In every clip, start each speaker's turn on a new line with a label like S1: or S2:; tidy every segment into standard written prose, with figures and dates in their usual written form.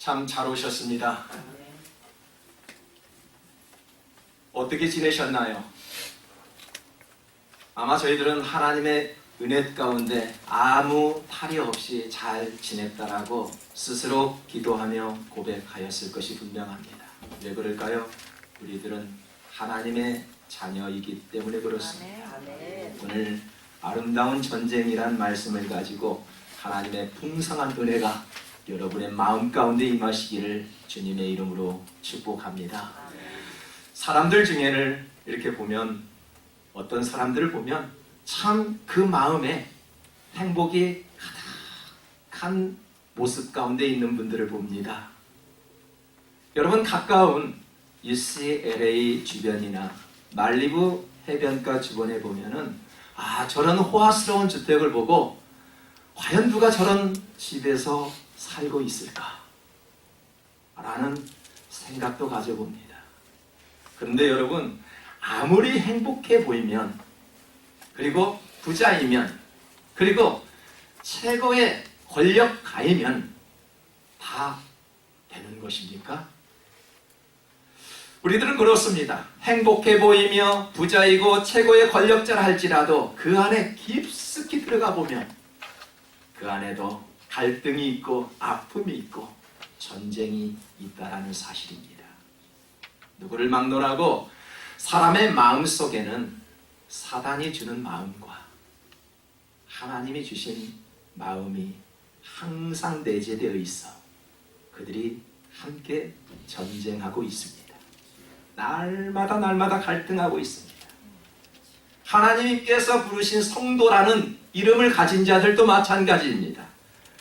S1: 참 잘 오셨습니다. 어떻게 지내셨나요? 아마 저희들은 하나님의 은혜 가운데 아무 탈이 없이 잘 지냈다라고 스스로 기도하며 고백하였을 것이 분명합니다. 왜 그럴까요? 우리들은 하나님의 자녀이기 때문에 그렇습니다. 오늘 아름다운 전쟁이란 말씀을 가지고 하나님의 풍성한 은혜가 여러분의 마음 가운데 임하시기를 주님의 이름으로 축복합니다. 사람들 중에는 이렇게 보면, 어떤 사람들을 보면 참 그 마음에 행복이 가득한 모습 가운데 있는 분들을 봅니다. 여러분, 가까운 UCLA 주변이나 말리부 해변가 주변에 보면은 저런 호화스러운 주택을 보고 과연 누가 저런 집에서 살고 있을까? 라는 생각도 가져봅니다. 그런데 여러분, 아무리 행복해 보이면, 그리고 부자이면, 그리고 최고의 권력가이면 다 되는 것입니까? 우리들은 그렇습니다. 행복해 보이며 부자이고 최고의 권력자라 할지라도 그 안에 깊숙이 들어가 보면 그 안에도 갈등이 있고 아픔이 있고 전쟁이 있다라는 사실입니다. 누구를 막론하고 사람의 마음 속에는 사단이 주는 마음과 하나님이 주신 마음이 항상 내재되어 있어 그들이 함께 전쟁하고 있습니다. 날마다 갈등하고 있습니다. 하나님께서 부르신 성도라는 이름을 가진 자들도 마찬가지입니다.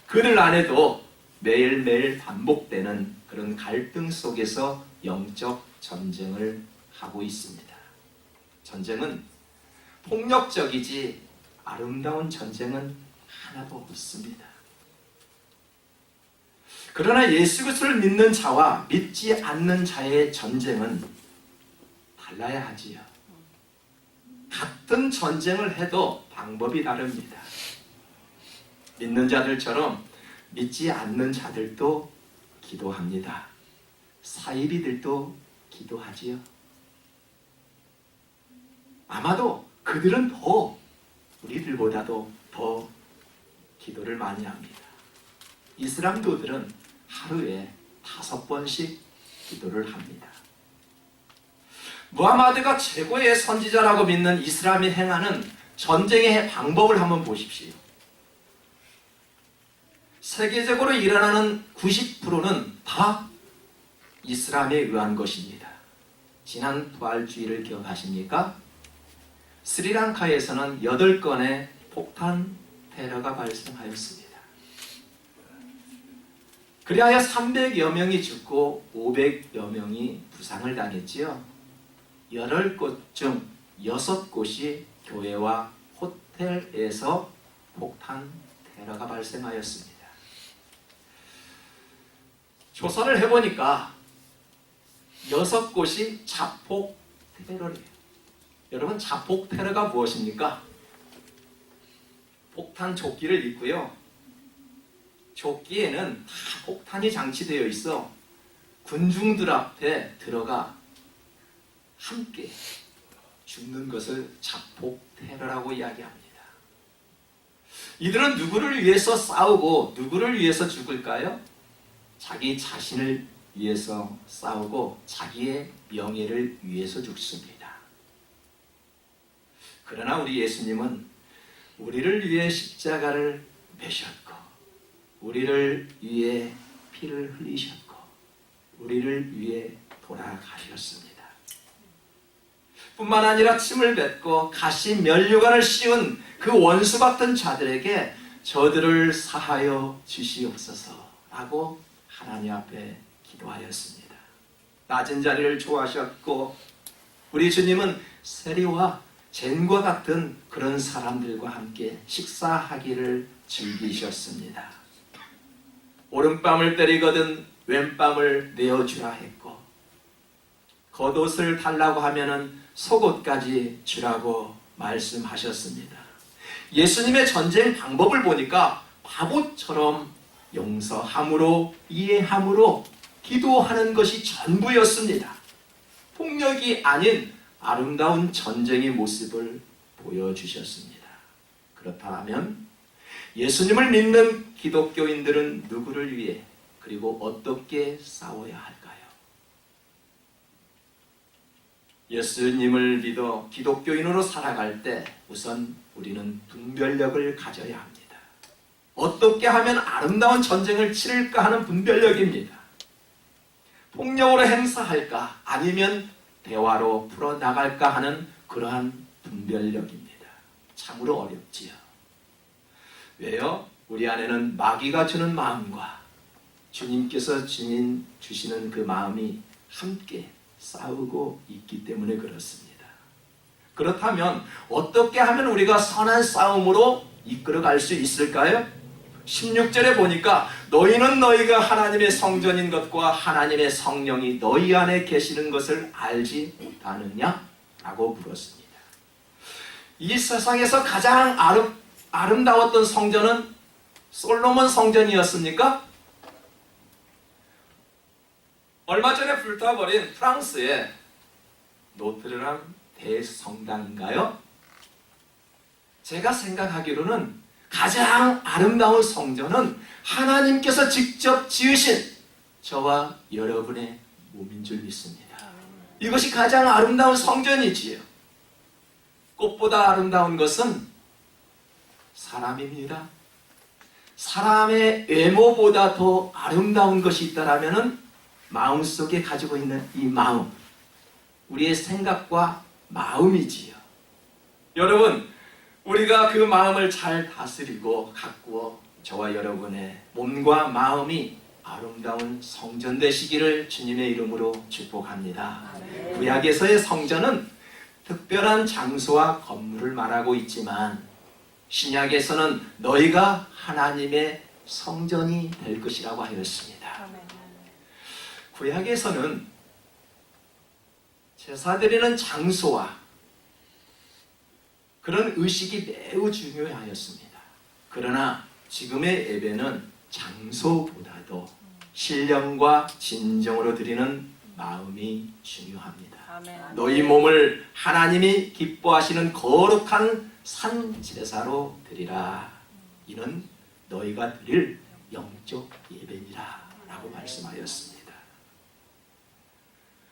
S1: 그들 안에도 매일매일 반복되는 그런 갈등 속에서 영적 전쟁을 하고 있습니다. 전쟁은 폭력적이지 아름다운 전쟁은 하나도 없습니다. 그러나 예수 그리스도를 믿는 자와 믿지 않는 자의 전쟁은 달라야 하지요. 같은 전쟁을 해도 방법이 다릅니다. 믿는 자들처럼 믿지 않는 자들도 기도합니다. 사이비들도 기도하지요. 아마도 그들은 더 우리들보다도 더 기도를 많이 합니다. 이슬람교들은 하루에 5번씩 기도를 합니다. 무하마드가 최고의 선지자라고 믿는 이슬람이 행하는 전쟁의 방법을 한번 보십시오. 세계적으로 일어나는 90%는 다 이슬람에 의한 것입니다. 지난 부활주의를 기억하십니까? 스리랑카에서는 8건의 폭탄 테러가 발생하였습니다. 그리하여 300여 명이 죽고 500여 명이 부상을 당했지요. 8곳 중 6곳이 교회와 호텔에서 폭탄 테러가 발생하였습니다. 조사를 해보니까 6곳이 자폭 테러예요. 여러분, 자폭 테러가 무엇입니까? 폭탄 조끼를 입고요. 조끼에는 다 폭탄이 장치되어 있어 군중들 앞에 들어가 함께 죽는 것을 자폭 테러라고 이야기합니다. 이들은 누구를 위해서 싸우고 누구를 위해서 죽을까요? 자기 자신을 위해서 싸우고 자기의 명예를 위해서 죽습니다. 그러나 우리 예수님은 우리를 위해 십자가를 매셨고 우리를 위해 피를 흘리셨고 우리를 위해 돌아가셨습니다. 뿐만 아니라 침을 뱉고 가시 면류관을 씌운 그 원수 같은 자들에게 저들을 사하여 주시옵소서라고 하나님 앞에 기도하였습니다. 낮은 자리를 좋아하셨고 우리 주님은 세리와 젠과 같은 그런 사람들과 함께 식사하기를 즐기셨습니다. 오른뺨을 때리거든 왼뺨을 내어주라 했고 겉옷을 달라고 하면은 속옷까지 주라고 말씀하셨습니다. 예수님의 전쟁 방법을 보니까 바보처럼 용서함으로, 이해함으로 기도하는 것이 전부였습니다. 폭력이 아닌 아름다운 전쟁의 모습을 보여주셨습니다. 그렇다면 예수님을 믿는 기독교인들은 누구를 위해 그리고 어떻게 싸워야 할까요? 예수님을 믿어 기독교인으로 살아갈 때 우선 우리는 분별력을 가져야 합니다. 어떻게 하면 아름다운 전쟁을 치를까 하는 분별력입니다. 폭력으로 행사할까 아니면 대화로 풀어나갈까 하는 그러한 분별력입니다. 참으로 어렵지요. 왜요? 우리 안에는 마귀가 주는 마음과 주님께서 주시는 그 마음이 함께 싸우고 있기 때문에 그렇습니다. 그렇다면 어떻게 하면 우리가 선한 싸움으로 이끌어갈 수 있을까요? 16절에 보니까 너희는 너희가 하나님의 성전인 것과 하나님의 성령이 너희 안에 계시는 것을 알지 못하느냐? 라고 물었습니다. 이 세상에서 가장 아름다웠던 성전은 솔로몬 성전이었습니까? 얼마 전에 불타버린 프랑스의 노트르담 대성당인가요? 제가 생각하기로는 가장 아름다운 성전은 하나님께서 직접 지으신 저와 여러분의 몸인 줄 믿습니다. 이것이 가장 아름다운 성전이지요. 꽃보다 아름다운 것은 사람입니다. 사람의 외모보다 더 아름다운 것이 있다라면 마음속에 가지고 있는 이 마음, 우리의 생각과 마음이지요. 여러분, 우리가 그 마음을 잘 다스리고 가꾸어 저와 여러분의 몸과 마음이 아름다운 성전 되시기를 주님의 이름으로 축복합니다. 구약에서의 성전은 특별한 장소와 건물을 말하고 있지만 신약에서는 너희가 하나님의 성전이 될 것이라고 하였습니다. 구약에서는 제사 드리는 장소와 그런 의식이 매우 중요하였습니다. 그러나 지금의 예배는 장소보다도 신령과 진정으로 드리는 마음이 중요합니다. 아멘. 너희 몸을 하나님이 기뻐하시는 거룩한 산제사로 드리라. 이는 너희가 드릴 영적 예배니라 라고 말씀하였습니다.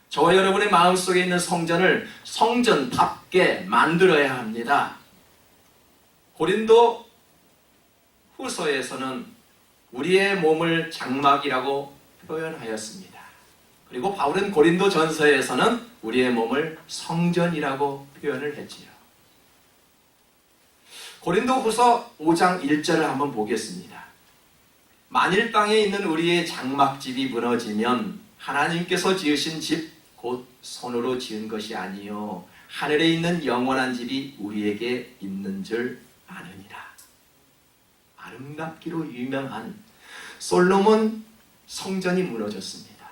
S1: 저와 여러분의 마음속에 있는 성전을 성전답게 만들어야 합니다. 고린도 후서에서는 우리의 몸을 장막이라고 표현하였습니다. 그리고 바울은 고린도 전서에서는 우리의 몸을 성전이라고 표현을 했지요. 고린도 후서 5장 1절을 한번 보겠습니다. 만일 땅에 있는 우리의 장막집이 무너지면 하나님께서 지으신 집 곧 손으로 지은 것이 아니요 하늘에 있는 영원한 집이 우리에게 있는 줄 아느니라. 아름답기로 유명한 솔로몬 성전이 무너졌습니다.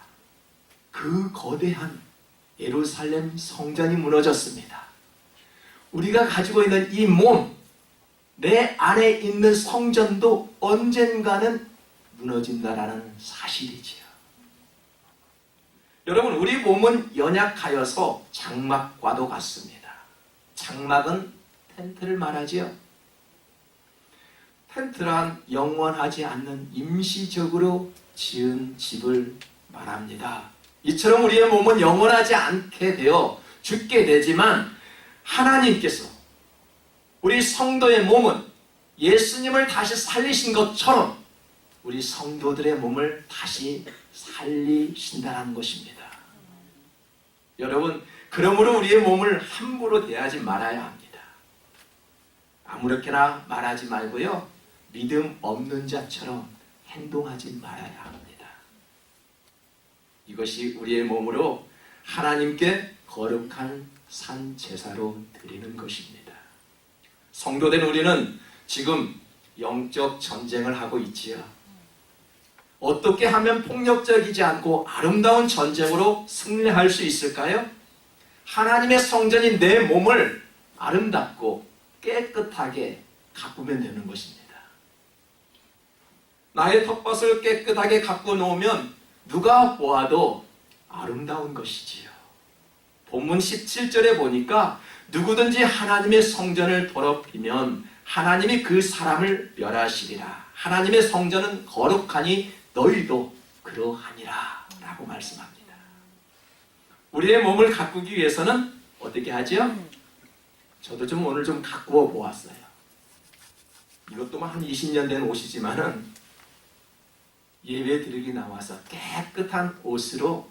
S1: 그 거대한 예루살렘 성전이 무너졌습니다. 우리가 가지고 있는 이 몸, 내 안에 있는 성전도 언젠가는 무너진다라는 사실이지요. 여러분, 우리 몸은 연약하여서 장막과도 같습니다. 장막은 텐트를 말하지요. 텐트란 영원하지 않는 임시적으로 지은 집을 말합니다. 이처럼 우리의 몸은 영원하지 않게 되어 죽게 되지만 하나님께서 우리 성도의 몸은 예수님을 다시 살리신 것처럼 우리 성도들의 몸을 다시 살리신다는 것입니다. 여러분, 그러므로 우리의 몸을 함부로 대하지 말아야 합니다. 아무렇게나 말하지 말고요, 믿음 없는 자처럼 행동하지 말아야 합니다. 이것이 우리의 몸으로 하나님께 거룩한 산 제사로 드리는 것입니다. 성도된 우리는 지금 영적 전쟁을 하고 있지요. 어떻게 하면 폭력적이지 않고 아름다운 전쟁으로 승리할 수 있을까요? 하나님의 성전인 내 몸을 아름답고 깨끗하게 가꾸면 되는 것입니다. 나의 텃밭을 깨끗하게 가꾸어 놓으면 누가 보아도 아름다운 것이지요. 본문 17절에 보니까 누구든지 하나님의 성전을 더럽히면 하나님이 그 사람을 멸하시리라. 하나님의 성전은 거룩하니 너희도 그러하니라 라고 말씀합니다. 우리의 몸을 가꾸기 위해서는 어떻게 하죠? 저도 오늘 좀 가꾸어 보았어요. 이것도 한 20년 된 옷이지만은 예배 드리기 나와서 깨끗한 옷으로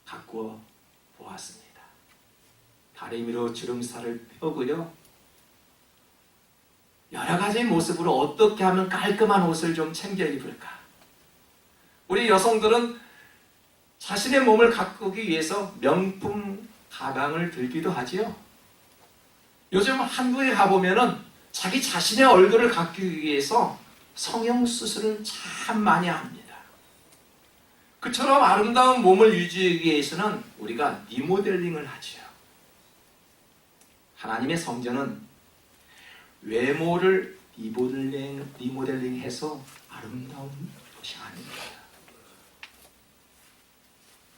S1: 가꾸어 보았습니다. 다리미로 주름살을 펴고요. 여러 가지 모습으로 어떻게 하면 깔끔한 옷을 좀 챙겨 입을까? 우리 여성들은 자신의 몸을 가꾸기 위해서 명품 가방을 들기도 하지요. 요즘 한국에 가보면은 자기 자신의 얼굴을 가꾸기 위해서 성형수술을 참 많이 합니다. 그처럼 아름다운 몸을 유지하기 위해서는 우리가 리모델링을 하지요. 하나님의 성전은 외모를 리모델링해서 아름다운 것이 아닙니다.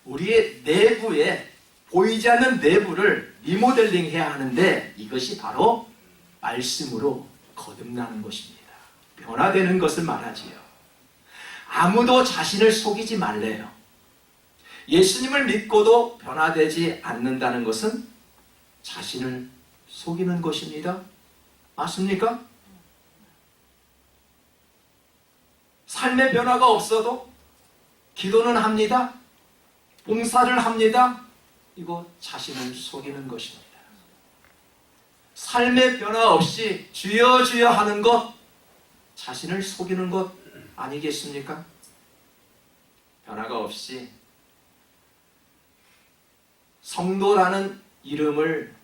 S1: 우리의 내부에 보이지 않는 내부를 리모델링해야 하는데 이것이 바로 말씀으로 거듭나는 것입니다. 변화되는 것을 말하지요. 아무도 자신을 속이지 말래요. 예수님을 믿고도 변화되지 않는다는 것은 자신을 속이는 것입니다. 맞습니까? 삶의 변화가 없어도 기도는 합니다. 봉사를 합니다. 이거 자신을 속이는 것입니다. 삶의 변화 없이 주여 주여 하는 것, 자신을 속이는 것 아니겠습니까? 변화가 없이 성도라는 이름을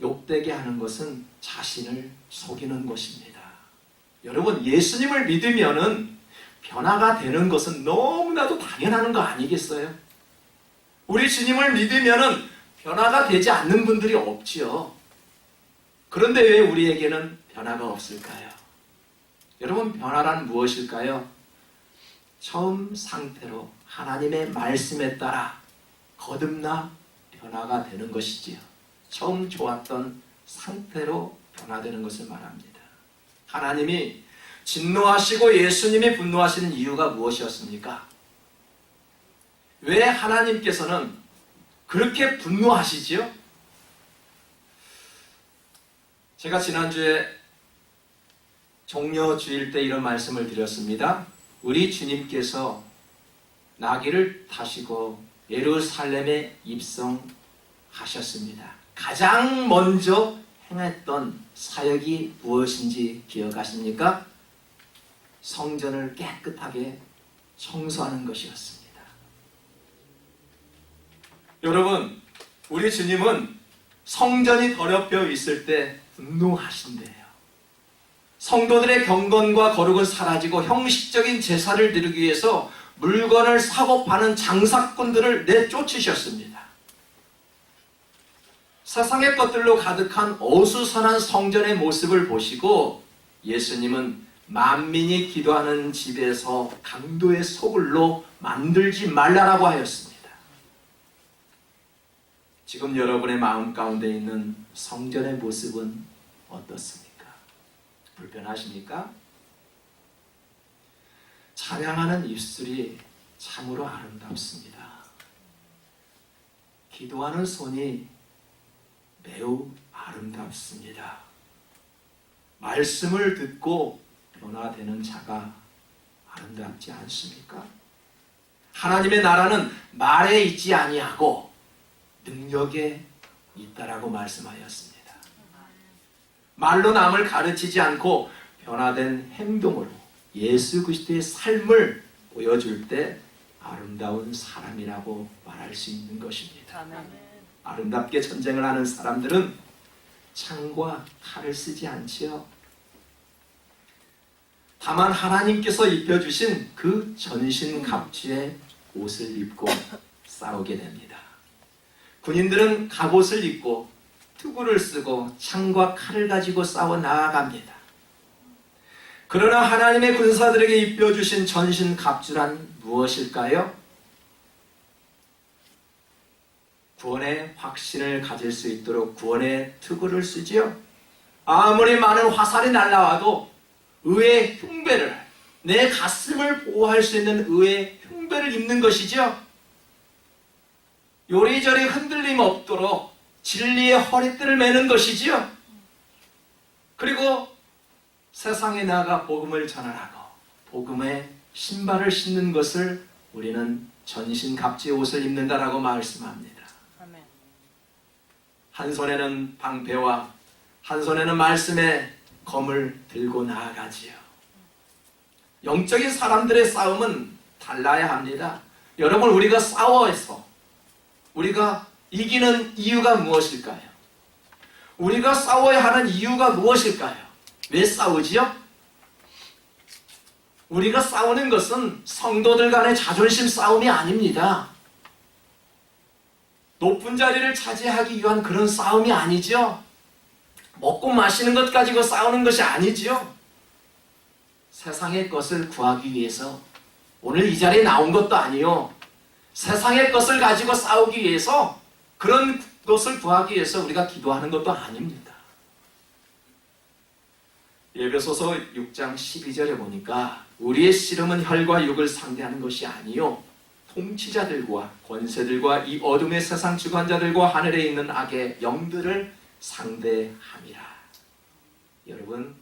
S1: 욕되게 하는 것은 자신을 속이는 것입니다. 여러분, 예수님을 믿으면은 변화가 되는 것은 너무나도 당연한 거 아니겠어요? 우리 주님을 믿으면은 변화가 되지 않는 분들이 없지요. 그런데 왜 우리에게는 변화가 없을까요? 여러분, 변화란 무엇일까요? 처음 상태로 하나님의 말씀에 따라 거듭나 변화가 되는 것이지요. 처음 좋았던 상태로 변화되는 것을 말합니다. 하나님이 진노하시고 예수님이 분노하시는 이유가 무엇이었습니까? 왜 하나님께서는 그렇게 분노하시지요? 제가 지난주에 종려주일 때 이런 말씀을 드렸습니다. 우리 주님께서 나귀를 타시고 예루살렘에 입성하셨습니다. 가장 먼저 행했던 사역이 무엇인지 기억하십니까? 성전을 깨끗하게 청소하는 것이었습니다. 여러분, 우리 주님은 성전이 더럽혀 있을 때 분노하신대요. 성도들의 경건과 거룩은 사라지고 형식적인 제사를 드리기 위해서 물건을 사고 파는 장사꾼들을 내쫓으셨습니다. 세상의 것들로 가득한 어수선한 성전의 모습을 보시고 예수님은 만민이 기도하는 집에서 강도의 소굴로 만들지 말라라고 하였습니다. 지금 여러분의 마음 가운데 있는 성전의 모습은 어떻습니까? 불편하십니까? 찬양하는 입술이 참으로 아름답습니다. 기도하는 손이 매우 아름답습니다. 말씀을 듣고 변화되는 자가 아름답지 않습니까? 하나님의 나라는 말에 있지 아니하고 능력에 있다라고 말씀하였습니다. 말로 남을 가르치지 않고 변화된 행동으로 예수 그리스도의 삶을 보여줄 때 아름다운 사람이라고 말할 수 있는 것입니다. 아름답게 전쟁을 하는 사람들은 창과 칼을 쓰지 않지요. 다만 하나님께서 입혀주신 그 전신갑주의 옷을 입고 싸우게 됩니다. 군인들은 갑옷을 입고 투구를 쓰고 창과 칼을 가지고 싸워 나아갑니다. 그러나 하나님의 군사들에게 입혀주신 전신갑주란 무엇일까요? 구원의 확신을 가질 수 있도록 구원의 투구를 쓰지요. 아무리 많은 화살이 날라와도 의의 흉배를, 내 가슴을 보호할 수 있는 의의 흉배를 입는 것이죠. 요리저리 흔들림 없도록 진리의 허리띠를 매는 것이지요. 그리고 세상에 나가 복음을 전하라고 복음의 신발을 신는 것을 우리는 전신갑주의 옷을 입는다라고 말씀합니다.
S2: 아멘.
S1: 한 손에는 방패와 한 손에는 말씀의 검을 들고 나아가지요. 영적인 사람들의 싸움은 달라야 합니다. 여러분, 우리가 싸워서 우리가 이기는 이유가 무엇일까요? 우리가 싸워야 하는 이유가 무엇일까요? 왜 싸우지요? 우리가 싸우는 것은 성도들 간의 자존심 싸움이 아닙니다. 높은 자리를 차지하기 위한 그런 싸움이 아니죠. 먹고 마시는 것 가지고 싸우는 것이 아니지요. 세상의 것을 구하기 위해서 오늘 이 자리에 나온 것도 아니요. 세상의 것을 가지고 싸우기 위해서, 그런 것을 구하기 위해서 우리가 기도하는 것도 아닙니다. 에베소서 6장 12절에 보니까 우리의 씨름은 혈과 육을 상대하는 것이 아니요 통치자들과 권세들과 이 어둠의 세상 주관자들과 하늘에 있는 악의 영들을 상대함이라. 여러분,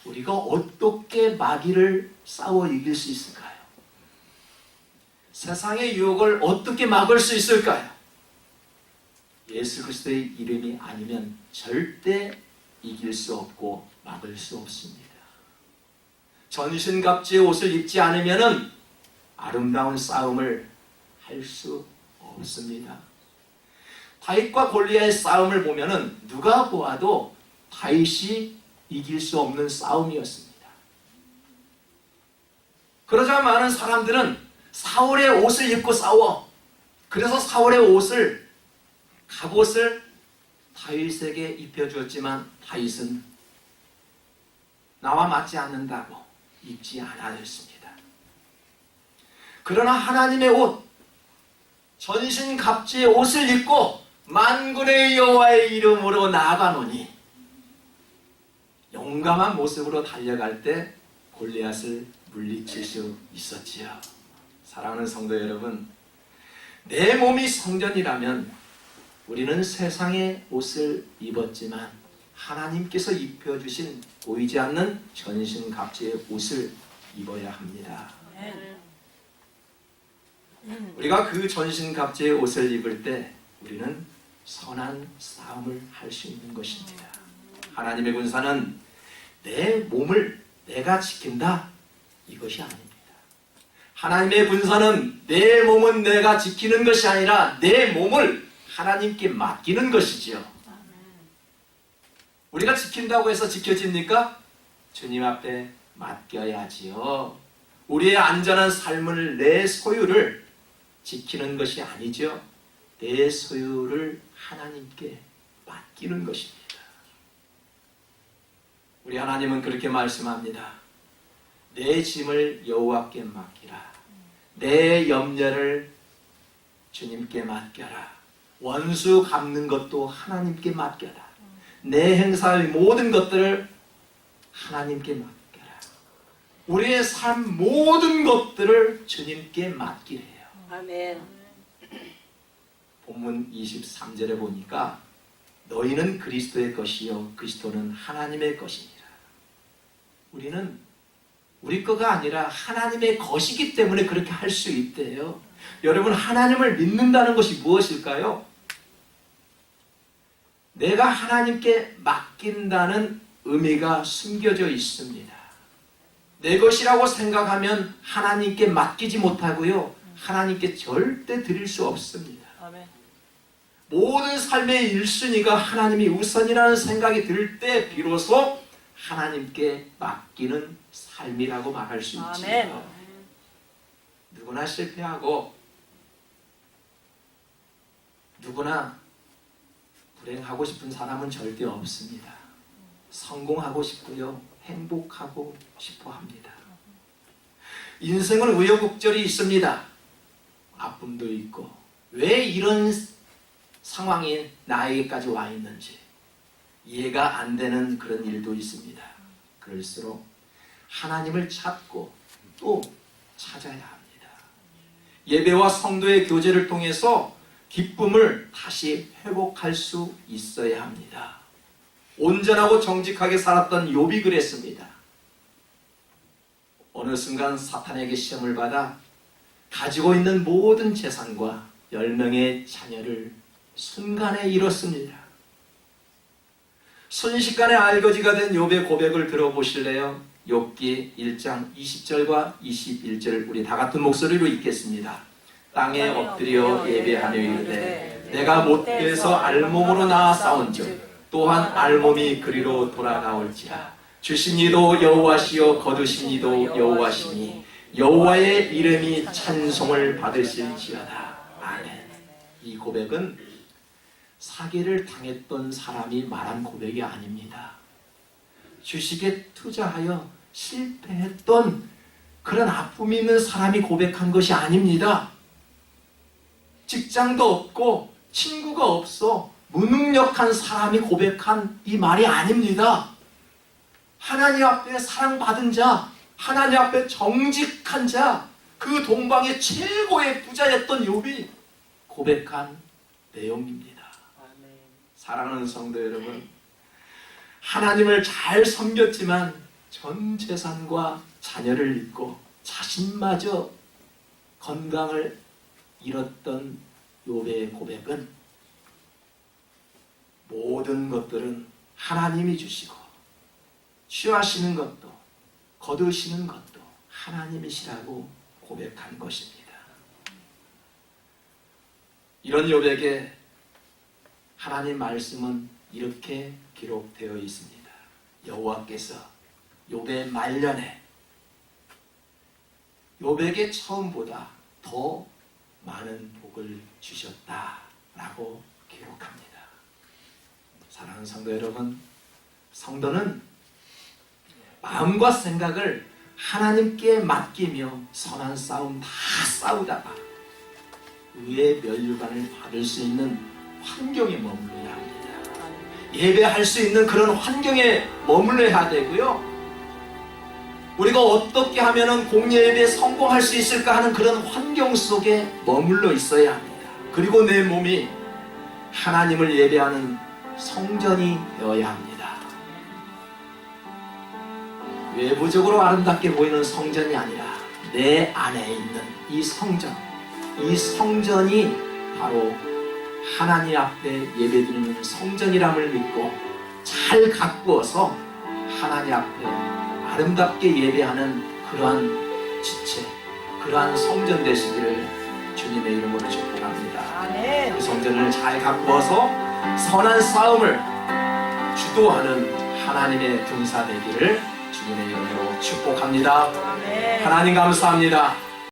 S1: 우리가 어떻게 마귀를 싸워 이길 수 있을까요? 세상의 유혹을 어떻게 막을 수 있을까요? 예수 그리스도의 이름이 아니면 절대 이길 수 없고 막을 수 없습니다. 전신갑주의 옷을 입지 않으면 아름다운 싸움을 할 수 없습니다. 다윗과 골리앗의 싸움을 보면은 누가 보아도 다윗이 이길 수 없는 싸움이었습니다. 그러자 많은 사람들은 사울의 옷을 입고 싸워. 그래서 사울의 옷을, 갑옷을 다윗에게 입혀주었지만 다윗은 나와 맞지 않는다고 입지 않았습니다. 그러나 하나님의 옷, 전신갑주의 옷을 입고 만군의 여호와의 이름으로 나아가노니 용감한 모습으로 달려갈 때 골리앗을 물리칠 수 있었지요. 사랑하는 성도 여러분, 내 몸이 성전이라면 우리는 세상의 옷을 입었지만 하나님께서 입혀주신 보이지 않는 전신갑주의 옷을 입어야 합니다. 우리가 그 전신갑주의 옷을 입을 때 우리는 선한 싸움을 할 수 있는 것입니다. 하나님의 군사는 내 몸을 내가 지킨다, 이것이 아닙니다. 하나님의 군사는 내 몸은 내가 지키는 것이 아니라 내 몸을 하나님께 맡기는 것이지요. 우리가 지킨다고 해서 지켜집니까? 주님 앞에 맡겨야지요. 우리의 안전한 삶을, 내 소유를 지키는 것이 아니죠. 내 소유를 하나님께 맡기는 것입니다. 우리 하나님은 그렇게 말씀합니다. 내 짐을 여호와께 맡기라. 내 염려를 주님께 맡겨라. 원수 갚는 것도 하나님께 맡겨라. 내 행사할 모든 것들을 하나님께 맡겨라. 우리의 삶 모든 것들을 주님께 맡기래요.
S2: 아멘.
S1: 본문 23절에 보니까 너희는 그리스도의 것이요 그리스도는 하나님의 것이니라. 우리는 우리 거가 아니라 하나님의 것이기 때문에 그렇게 할 수 있대요. 여러분, 하나님을 믿는다는 것이 무엇일까요? 내가 하나님께 맡긴다는 의미가 숨겨져 있습니다. 내 것이라고 생각하면 하나님께 맡기지 못하고요, 하나님께 절대 드릴 수 없습니다.
S2: 아멘.
S1: 모든 삶의 1순위가 하나님이 우선이라는 생각이 들 때 비로소 하나님께 맡기는 삶이라고 말할 수 있지요.
S2: 아멘.
S1: 누구나 실패하고 누구나 불행하고 싶은 사람은 절대 없습니다. 성공하고 싶고요, 행복하고 싶어 합니다. 인생은 우여곡절이 있습니다. 아픔도 있고 왜 이런 상황이 나에게까지 와 있는지 이해가 안 되는 그런 일도 있습니다. 그럴수록 하나님을 찾고 또 찾아야 합니다. 예배와 성도의 교제를 통해서 기쁨을 다시 회복할 수 있어야 합니다. 온전하고 정직하게 살았던 욥이 그랬습니다. 어느 순간 사탄에게 시험을 받아 가지고 있는 모든 재산과 10명의 자녀를 순간에 잃었습니다. 순식간에 알거지가 된 욥의 고백을 들어보실래요? 욥기 1장 20절과 21절 우리 다 같은 목소리로 읽겠습니다. 땅에 엎드려 예배하며 이르되 내가 못돼서 알몸으로 나아 싸운즉 또한 알몸이 그리로 돌아나올지라. 주신 이도 여호와시요 거두신 이도 여호와시니 여호와의 이름이 찬송을 받으실지어다. 아멘. 이 고백은 사기를 당했던 사람이 말한 고백이 아닙니다. 주식에 투자하여 실패했던 그런 아픔이 있는 사람이 고백한 것이 아닙니다. 직장도 없고 친구가 없어 무능력한 사람이 고백한 이 말이 아닙니다. 하나님 앞에 사랑받은 자, 하나님 앞에 정직한 자, 그 동방의 최고의 부자였던 욥이 고백한 내용입니다. 사랑하는 성도 여러분, 하나님을 잘 섬겼지만 전 재산과 자녀를 잃고 자신마저 건강을 잃었던 욥의 고백은 모든 것들은 하나님이 주시고 취하시는 것도 거두시는 것도 하나님이시라고 고백한 것입니다. 이런 욥에게 하나님 말씀은 이렇게 기록되어 있습니다. 여호와께서 욥의 말년에 욥에게 처음보다 더 많은 복을 주셨다라고 기록합니다. 사랑하는 성도 여러분, 성도는 마음과 생각을 하나님께 맡기며 선한 싸움 다 싸우다가 의의 면류관을 받을 수 있는 환경에 머물러야 합니다. 예배할 수 있는 그런 환경에 머물러야 되고요. 우리가 어떻게 하면 공예예배에 성공할 수 있을까 하는 그런 환경 속에 머물러 있어야 합니다. 그리고 내 몸이 하나님을 예배하는 성전이 되어야 합니다. 외부적으로 아름답게 보이는 성전이 아니라 내 안에 있는 이 성전, 이 성전이 바로 하나님 앞에 예배드리는 성전이람을 믿고 잘 가꾸어서 하나님 앞에 아름답게 예배하는 그러한 지체, 그러한 성전 되시기를 주님의 이름으로 축복합니다. 그 성전을 잘 가꾸어서 선한 싸움을 주도하는 하나님의 군사 되기를 주님의 이름으로 축복합니다. 하나님 감사합니다.